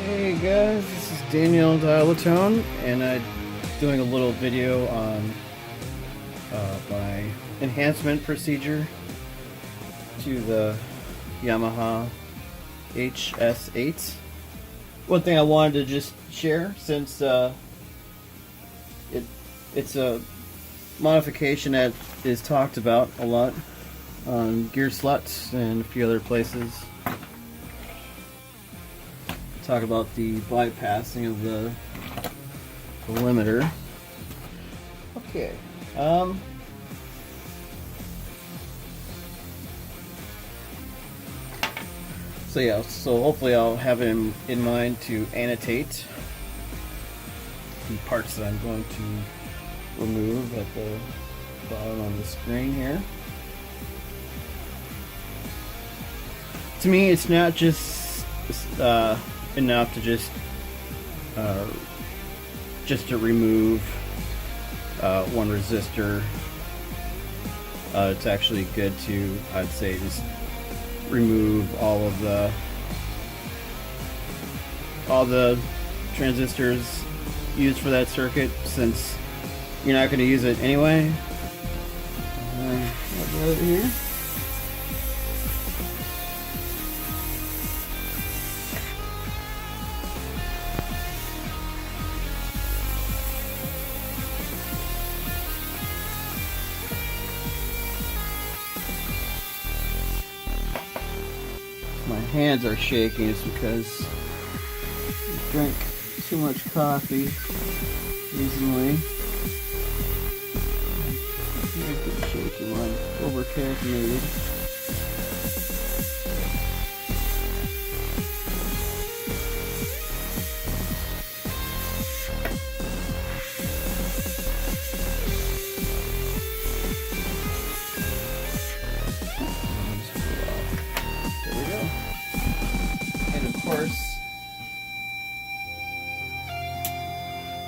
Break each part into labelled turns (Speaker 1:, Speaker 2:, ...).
Speaker 1: Hey guys, this is Danieldialatone, and I'm doing a little video on my enhancement procedure to the Yamaha HS8. One thing I wanted to just share, since it's a modification that is talked about a lot on Gear Sluts and a few other places. Talk about the bypassing of the limiter. Okay. So yeah, so hopefully I'll have it in mind to annotate the parts that I'm going to remove at the bottom on the screen here. To me, it's not just enough to just to remove one resistor. It's actually good to, I'd say, just remove all the transistors used for that circuit, since you're not going to use it anyway. I'll go over here. My hands are shaking. It's because I drank too much coffee recently. I get shaky when I'm over-caffeinated.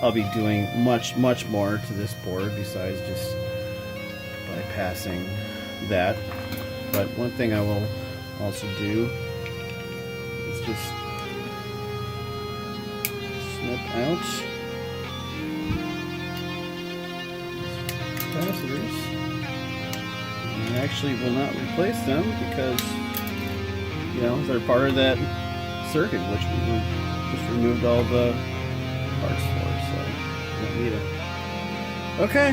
Speaker 1: I'll be doing much more to this board besides just bypassing that. But one thing I will also do is just snip out capacitors. And I actually will not replace them because, you know, they're part of that circuit which we just removed all the parts for, so don't need it. Okay.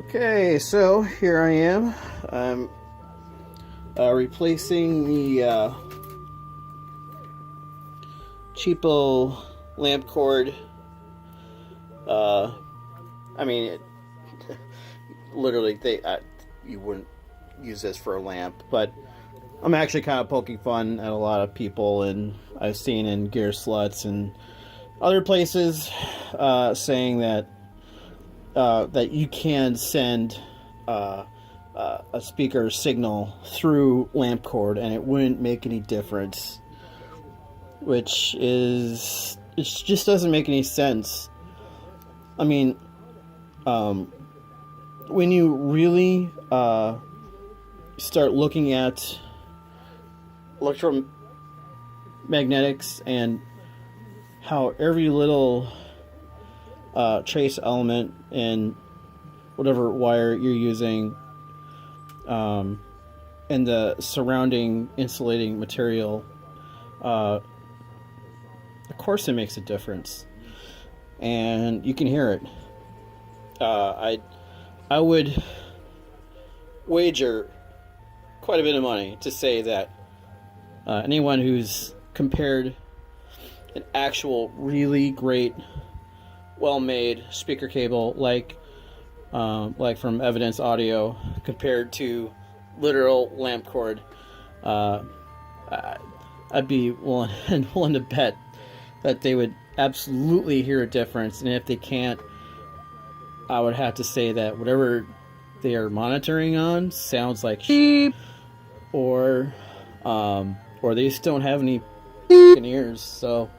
Speaker 1: Okay, so here I am. I'm replacing the cheapo lamp cord. I mean, literally, you wouldn't use this for a lamp, but I'm actually kind of poking fun at a lot of people, and I've seen in Gear Sluts and other places saying that that you can send a speaker signal through lamp cord and it wouldn't make any difference, which is, it just doesn't make any sense. I mean, when you really start looking at electromagnetics and how every little trace element in whatever wire you're using and the surrounding insulating material, of course it makes a difference, and you can hear it. I would wager quite a bit of money to say that anyone who's compared an actual really great, well-made speaker cable like from Evidence Audio compared to literal lamp cord, I'd be willing to bet that they would absolutely hear a difference. And if they can't, I would have to say that whatever they are monitoring on sounds like sheep, or they just don't have any ears. So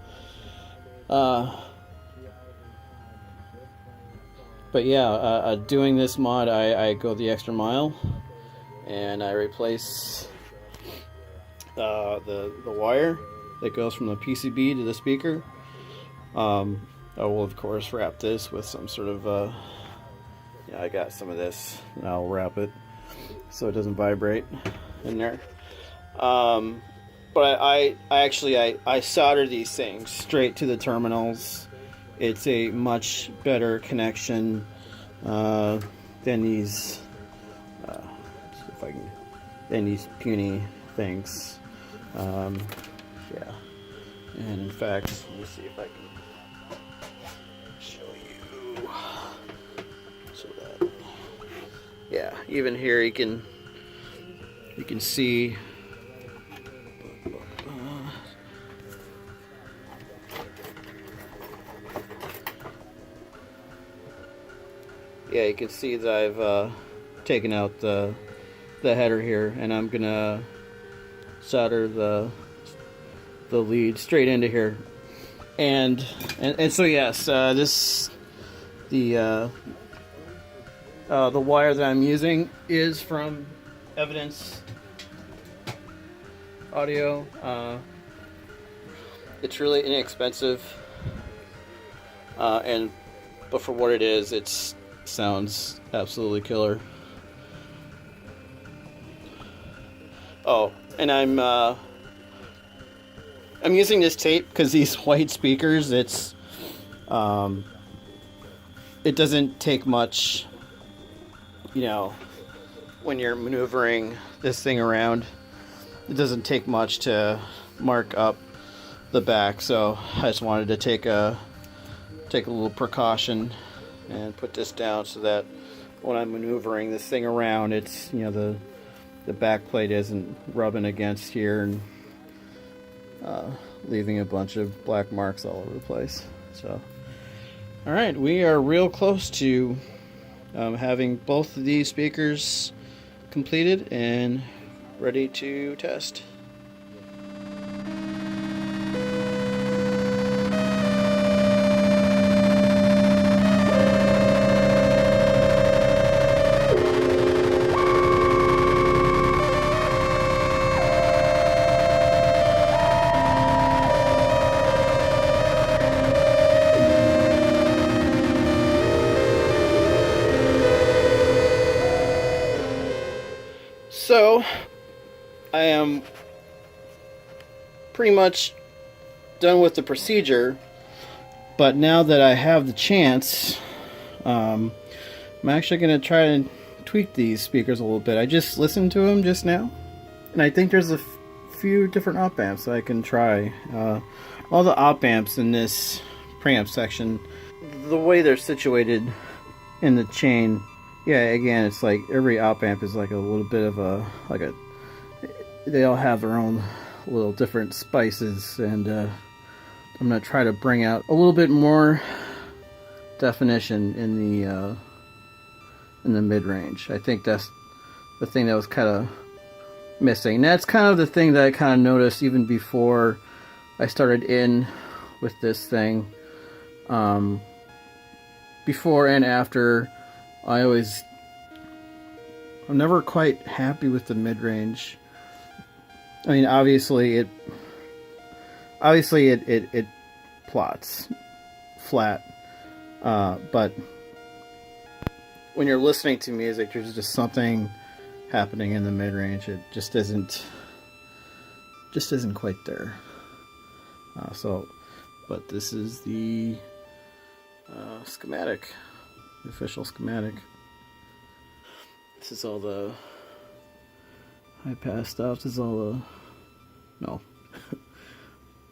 Speaker 1: but yeah, doing this mod, I go the extra mile, and I replace the wire that goes from the PCB to the speaker. I will of course wrap this with some sort of I got some of this, and I'll wrap it so it doesn't vibrate in there. But I actually solder these things straight to the terminals. It's a much better connection than these puny things. Yeah, and in fact, let me see if I can show you. So that, yeah, even here you can see. Yeah, you can see that I've taken out the header here, and I'm gonna solder the lead straight into here, and so yes, the wire that I'm using is from Evidence Audio. It's really inexpensive, but for what it is, it's sounds absolutely killer. Oh, and I'm using this tape because these white speakers, it doesn't take much, when you're maneuvering this thing around, it doesn't take much to mark up the back. So I just wanted to take a little precaution and put this down so that when I'm maneuvering this thing around, it's, the back plate isn't rubbing against here and leaving a bunch of black marks all over the place. So, all right, we are real close to having both of these speakers completed and ready to test. So, I am pretty much done with the procedure, but now that I have the chance, I'm actually going to try and tweak these speakers a little bit. I just listened to them just now, and I think there's a few different op amps that I can try. All the op amps in this preamp section, the way they're situated in the chain, yeah, again, it's like every op amp is like a little bit of a, they all have their own little different spices, and I'm going to try to bring out a little bit more definition in the mid-range. I think that's the thing that was kind of missing. And that's kind of the thing that I kind of noticed even before I started in with this thing. Before and after, I'm never quite happy with the mid-range. I mean, obviously it plots flat, but when you're listening to music, there's just something happening in the mid-range. It just isn't quite there. But this is the schematic, the official schematic. This is all the high pass stuff. This is all the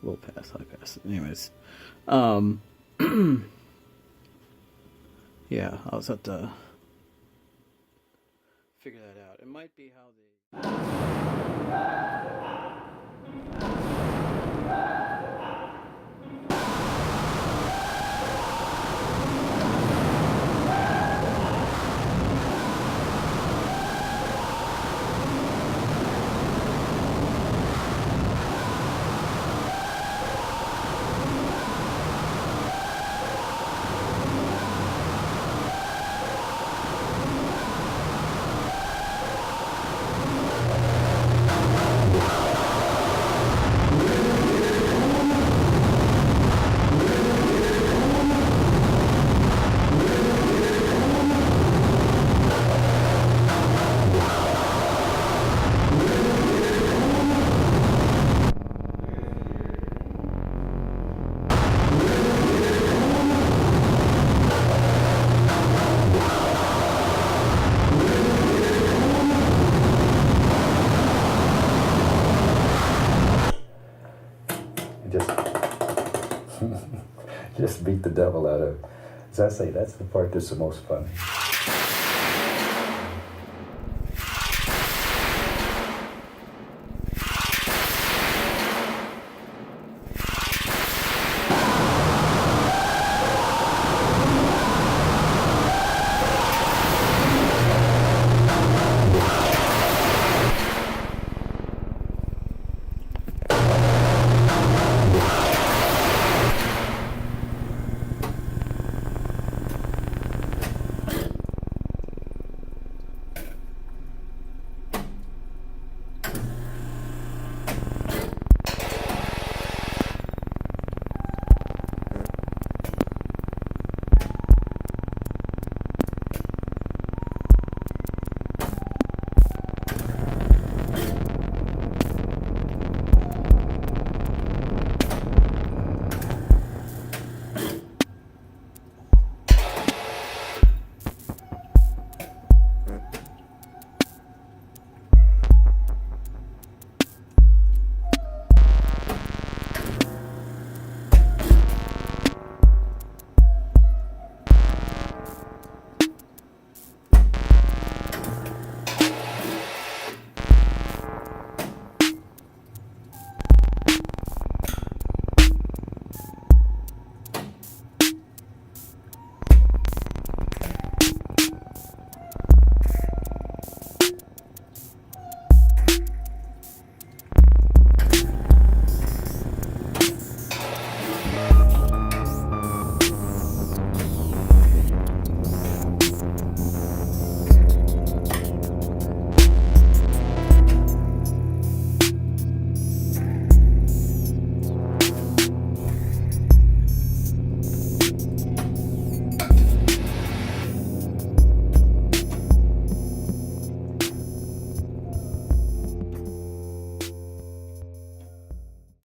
Speaker 1: low pass, high pass. Anyways, yeah, I'll just have to figure that out. It might be how they.
Speaker 2: Just beat the devil out of it. As I say, that's the part that's the most fun.